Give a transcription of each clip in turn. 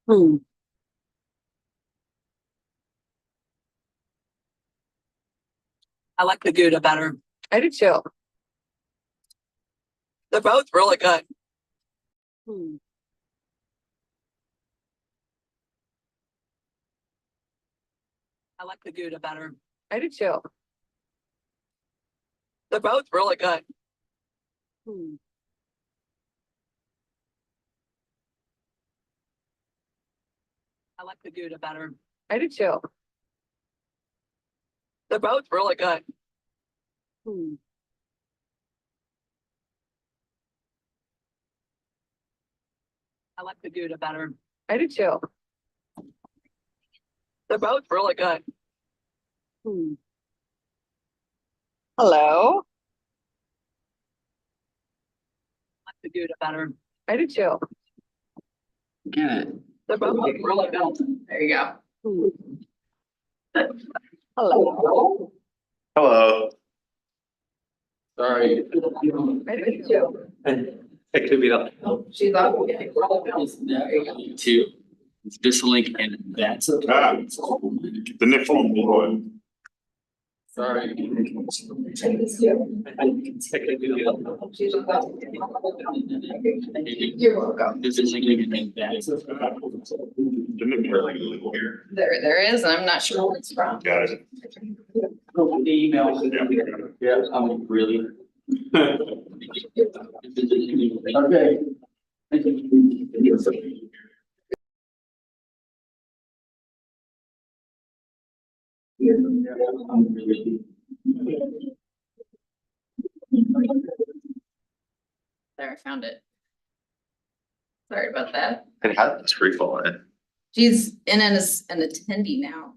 Hmm. I like the Gouda better. I do too. They're both really good. Hmm. I like the Gouda better. I do too. They're both really good. Hmm. I like the Gouda better. I do too. They're both really good. Hmm. I like the Gouda better. I do too. They're both really good. Hmm. Hello. I like the Gouda better. I do too. Get it. They're both really good. There you go. Hmm. Hello. Hello. Sorry. I do too. It could be the. She's up. Two. It's this link and that's. The next one. Sorry. You're welcome. This is link and that's. There is, and I'm not sure where it's from. Got it. The email. Yeah, I'm really. Okay. Thank you. I'm really. There, I found it. Sorry about that. It had this free fall in it. She's in as an attendee now.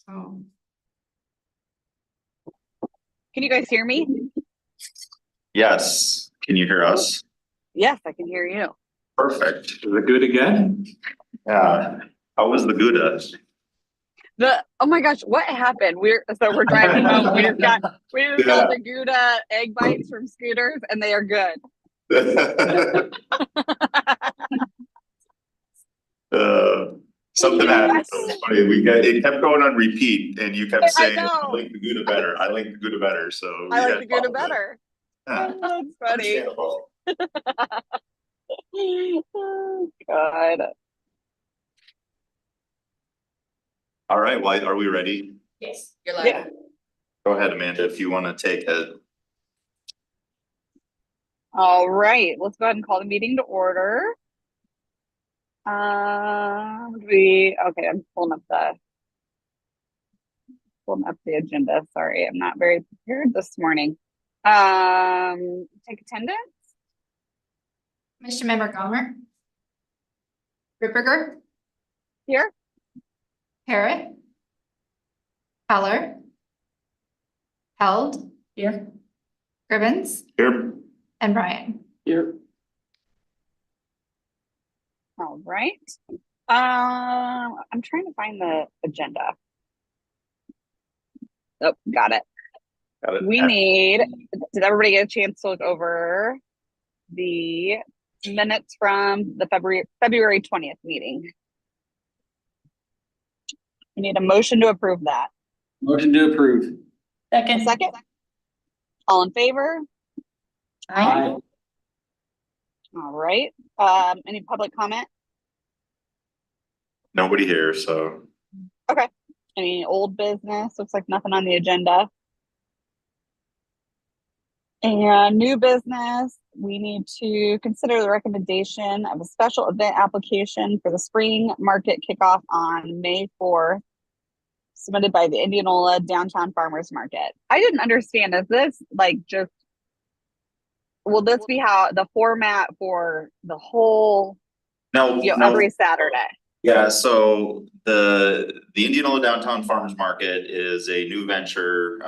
Oh. Can you guys hear me? Yes. Can you hear us? Yes, I can hear you. Perfect. Is it good again? Yeah. How was the Gouda? Oh my gosh, what happened? We're driving home. We just got the Gouda egg bites from Scooters, and they are good. Something happened. It was funny. It kept going on repeat and you kept I saying, know. I like the Gouda better. I like the Gouda better. So. I like the Gouda better. Yeah. Oh, that's funny. Understandable. Oh, God. All right. Well, are we ready? Yes, you're live. Yeah. Go ahead, Amanda, if you want to take it. All right, let's go ahead and call the meeting to order. Okay, I'm pulling up the agenda. Sorry, I'm not very prepared this morning. Take attendance. Commissioner Member Gomer. Ripperger. Here. Parrot. Heller. Held. Here. Gribbins. Here. And Brian. Here. All right. I'm trying to find the agenda. Oh, got it. Got it. Did everybody get a chance to look over the minutes from the February 20th meeting? We need a motion to approve that. Motion to approve. A second? All in favor? Aye. All right. Any public comment? Nobody here, so. Okay. Any old business? Looks like nothing on the agenda. And new business, we need to consider the recommendation of a special event application for the spring market kickoff on May 4th, submitted by the Indianola Downtown Farmers Market. I didn't understand, is this like just, will this be how the format for the whole, No. every Saturday? Yeah, so the Indianola Downtown Farmers Market is a new venture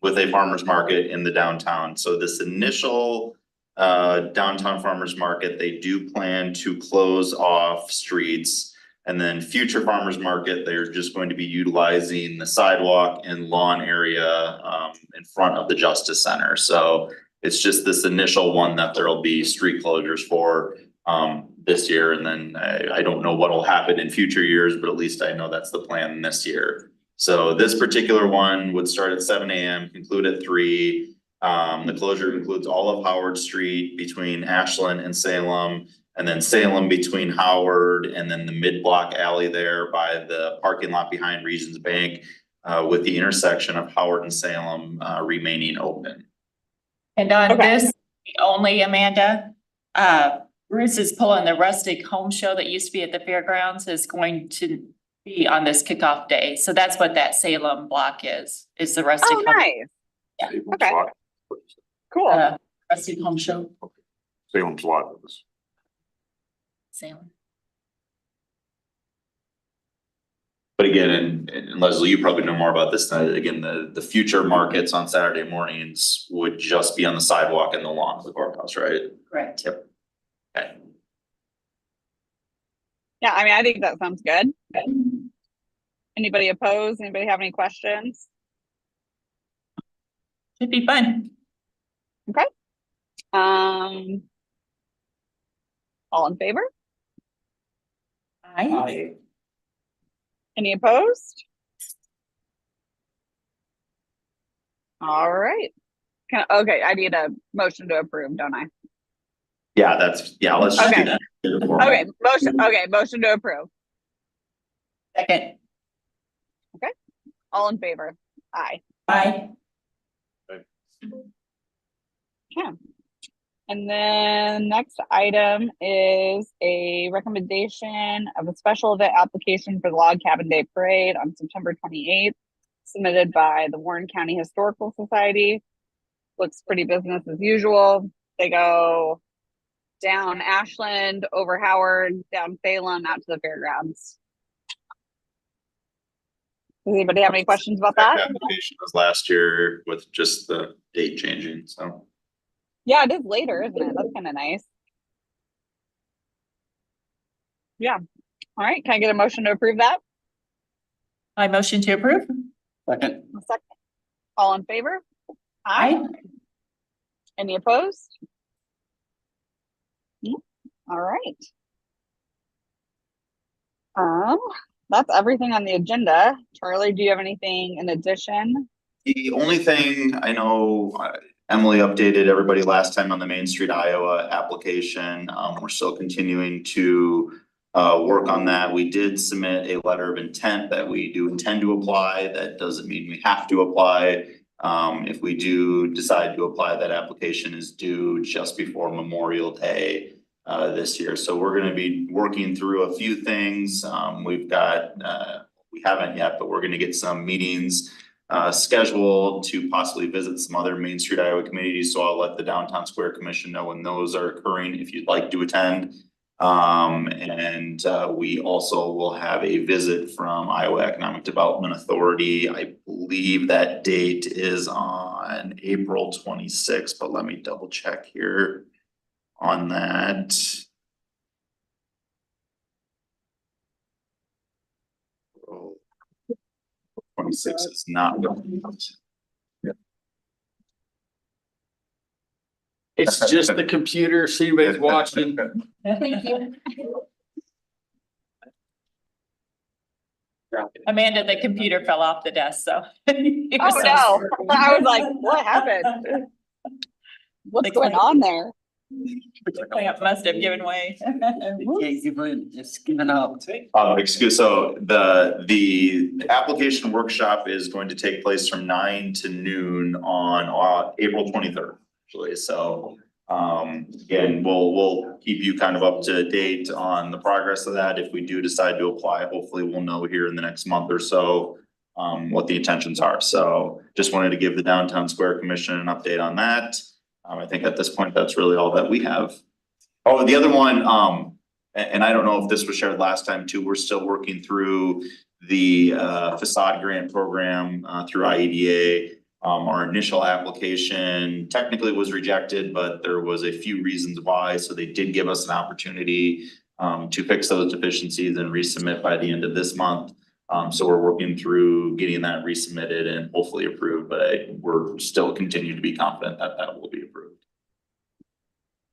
with a farmers market in the downtown. So this initial downtown farmers market, they do plan to close off streets. And then future farmers market, they're just going to be utilizing the sidewalk and lawn area in front of the Justice Center. So it's just this initial one that there'll be street closures for. this year, and then I don't know what'll happen in future years, but at least I know that's the plan this year. So this particular one would start at 7 AM, conclude at 3. The closure includes all of Howard Street between Ashland and Salem, and then Salem between Howard, and then the mid-block alley there by the parking lot behind Regions Bank, with the intersection of Howard and Salem remaining open. And on Okay. this only, Amanda, Bruce is pulling the Rustic Home Show that used to be at the fairgrounds is going to be on this kickoff day. So that's what that Salem block is the Rustic. Oh, Home- nice. Okay. Cool. Rustic Home Show, Salem's Lot is. Salem. But again, and Leslie, you probably know more about this than again, the future markets on Saturday mornings would just be on the sidewalk and the lawn of the courthouse, right? Correct. Yep. Okay. Yeah, I mean, I think that sounds good. Anybody opposed? Anybody have any questions? Should be fun. All in favor? Aye. Any opposed? All right. Okay, I need a motion to approve, don't I? Yeah, let's just do Okay. that. Motion to approve. Second. All in favor? Aye. Aye. And then next item is a recommendation of a special event application for the Log Cabin Day Parade on September 28th, submitted by the Warren County Historical Society. Looks pretty business as usual. They go down Ashland, over Howard, down Salem, out to the fairgrounds. Does anybody have any questions about that? Application was last year with just the date changing, so. Yeah, it is later, isn't it? That's kind of nice. Yeah. All right. Can I get a motion to approve that? I motion to approve. Second. A second. All in favor? Aye. Any opposed? All right. That's everything on the agenda. Charlie, do you have anything in addition? The only thing I know, Emily updated everybody last time on the Main Street, Iowa application. We're still continuing to work on that. We did submit a letter of intent that we do intend to apply. That doesn't mean we have to apply. If we do decide to apply, that application is due just before Memorial Day this year. So we're gonna be working through a few things. We've got, we haven't yet, but we're gonna get some meetings scheduled to possibly visit some other Main Street Iowa communities. So I'll let the Downtown Square Commission know when those are occurring if you'd like to attend. We also will have a visit from Iowa Economic Development Authority. I believe that date is on April 26th, but let me double check here on that. Oh, 26 is not. It's just the computer, see anybody's watching. Thank you. Amanda, the computer fell off the desk, so. Oh no, I was like, what happened? What's going on there? The clamp must have given way. It's given up. So the application workshop is going to take place from 9 to noon on April 23rd, actually. So again, we'll keep you kind of up to date on the progress of that. If we do decide to apply, hopefully we'll know here in the next month or so what the intentions are. So just wanted to give the Downtown Square Commission an update on that. I think at this point, that's really all that we have. Oh, the other one, and I don't know if this was shared last time too, we're still working through the facade grant program through IEDA. Our initial application technically was rejected, but there was a few reasons why, so they did give us an opportunity to fix those deficiencies and resubmit by the end of this month. So we're working through getting that resubmitted and hopefully approved, but we're still continue to be confident that that will be approved.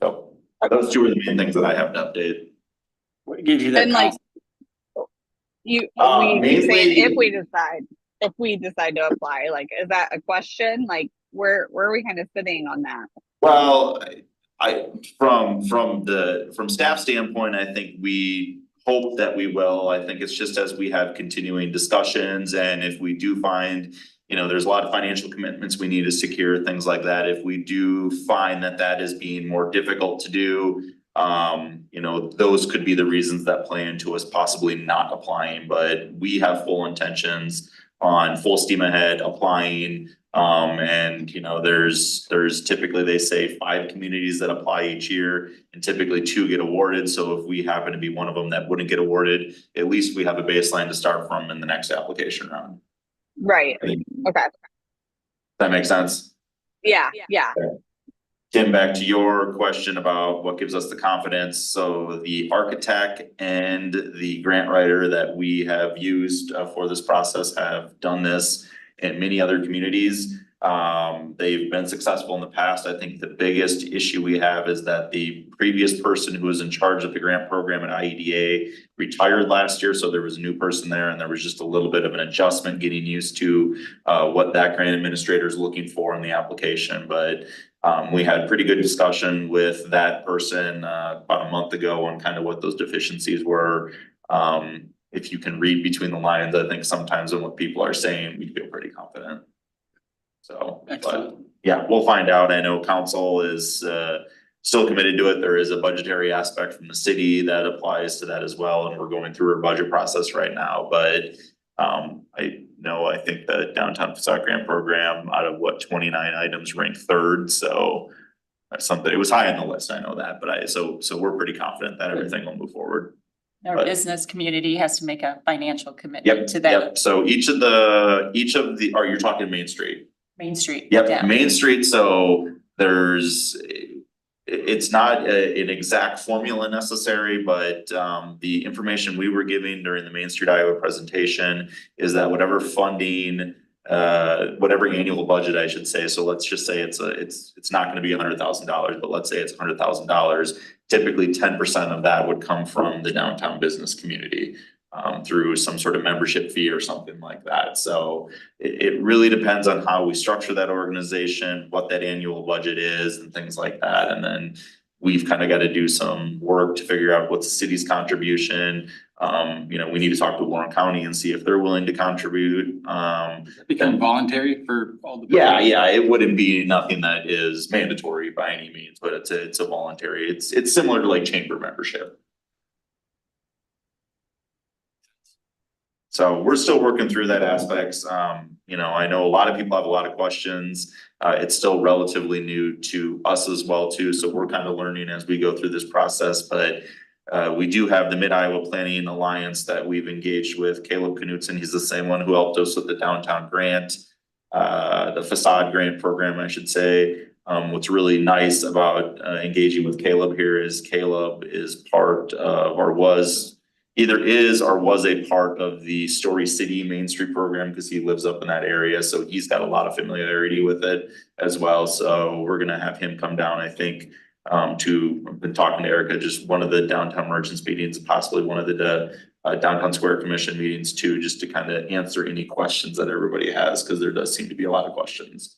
So those two are the main things that I have to update. What gives you that And like, confidence? you're mainly- saying if we decide to apply, like, is that a question? Like, where are we kind of sitting on that? Well, from staff standpoint, I think we hope that we will. I think it's just as we have continuing discussions and if we do find, you know, there's a lot of financial commitments we need to secure, things like that. If we do find that that is being more difficult to do, you know, those could be the reasons that play into us possibly not applying, but we have full intentions on full steam ahead applying. And you know, there's typically, they say 5 communities that apply each year and typically 2 get awarded. So if we happen to be one of them that wouldn't get awarded, at least we have a baseline to start from in the next application round. Right. Okay. That makes sense? Yeah. Tim, back to your question about what gives us the confidence. So the architect and the grant writer that we have used for this process have done this in many other communities. They've been successful in the past. I think the biggest issue we have is that the previous person who was in charge of the grant program at IEDA retired last year. So there was a new person there and there was just a little bit of an adjustment getting used to what that grant administrator is looking for in the application. But we had pretty good discussion with that person about a month ago on kind of what those deficiencies were. If you can read between the lines, I think sometimes in what people are saying, we feel pretty confident. So, but Excellent. yeah, we'll find out. I know council is still committed to it. There is a budgetary aspect from the city that applies to that as well, and we're going through our budget process right now. But I think the downtown facade grant program out of 29 items ranked 3rd. So that's something, it was high on the list. I know that, but so we're pretty confident that everything will move forward. Our But- business community has to make a financial Yep, commitment to that yep. So each of the, you're talking Main Street. Main Street. Yep, Yeah. Main Street, so it's not an exact formula necessary, but the information we were giving during the Main Street Iowa presentation is that whatever funding, whatever annual budget, I should say, so let's just say it's not gonna be $100,000, but let's say it's $100,000. Typically 10% of that would come from the downtown business community. Through some sort of membership fee or something like that. So it really depends on how we structure that organization, what that annual budget is and things like that. And then we've kind of got to do some work to figure out what's the city's contribution. You know, we need to talk to Warren County and see if they're willing to contribute. Become voluntary for all the. Yeah, it wouldn't be nothing that is mandatory by any means, but it's a voluntary, it's similar to like chamber membership. So we're still working through that aspects. You know, I know a lot of people have a lot of questions. It's still relatively new to us as well too, so we're kind of learning as we go through this process, but we do have the Mid-Iowa Planning Alliance that we've engaged with. Caleb Knutson, he's the same one who helped us with the downtown grant, the facade grant program, I should say. What's really nice about engaging with Caleb here is Caleb is part of, or was a part of the Story City Main Street program because he lives up in that area. So he's got a lot of familiarity with it as well. So we're gonna have him come down, I think, I've been talking to Erica, just one of the downtown merchants meetings, possibly one of the downtown square commission meetings too, just to kind of answer any questions that everybody has, because there does seem to be a lot of questions.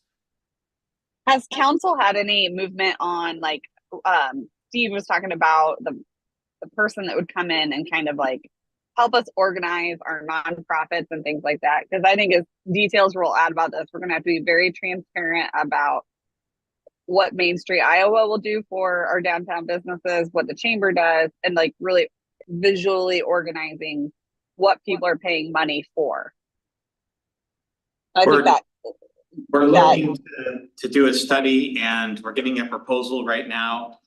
Has council had any movement on, like, Steve was talking about the person that would come in and kind of like help us organize our nonprofits and things like that? Because I think as details we'll add about this, we're gonna have to be very transparent about what Main Street Iowa will do for our downtown businesses, what the chamber does, and like really visually organizing what people are paying money for. I think that We're looking to do a study and we're getting a proposal right now.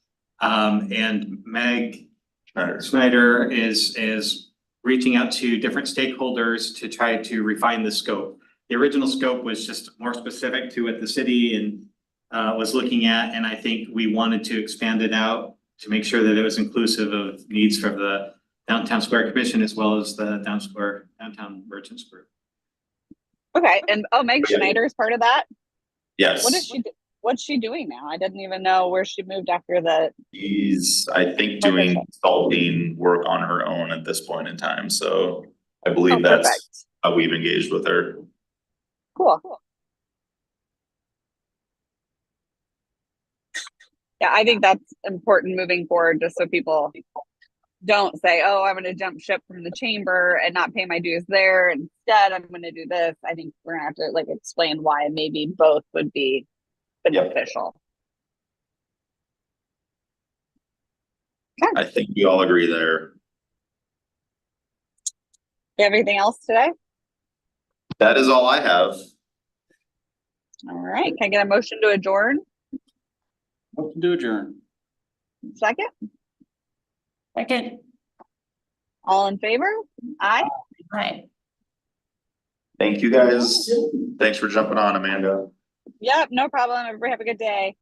And Meg Snyder is reaching out to different stakeholders to try to refine the scope. The original scope was just more specific to what the city and was looking at, and I think we wanted to expand it out to make sure that it was inclusive of needs for the Downtown Square Commission as well as the Downtown Merchants Group. okay, and Meg Schneider is part of that. Yes. What does she do? what's she doing now? I didn't even know where she moved after the, She's, I think, Oh, doing perfect. consulting work on her own at this point in time, so I oh, believe that's perfect. how we've engaged with her. Cool. Yeah, I think that's important moving forward, just so people don't say, oh, I'm gonna jump ship from the chamber and not pay my dues there. Instead, I'm gonna do this. I think we're gonna have to like explain why maybe both would be beneficial. I think we all agree there. You have anything else today? That is all I have. All right, can I get a motion to adjourn? Motion to adjourn. Second, Second, all in favor? Aye. right. Thank you, guys. Thanks for jumping on, Amanda. Yep, no problem. Everybody have a good day.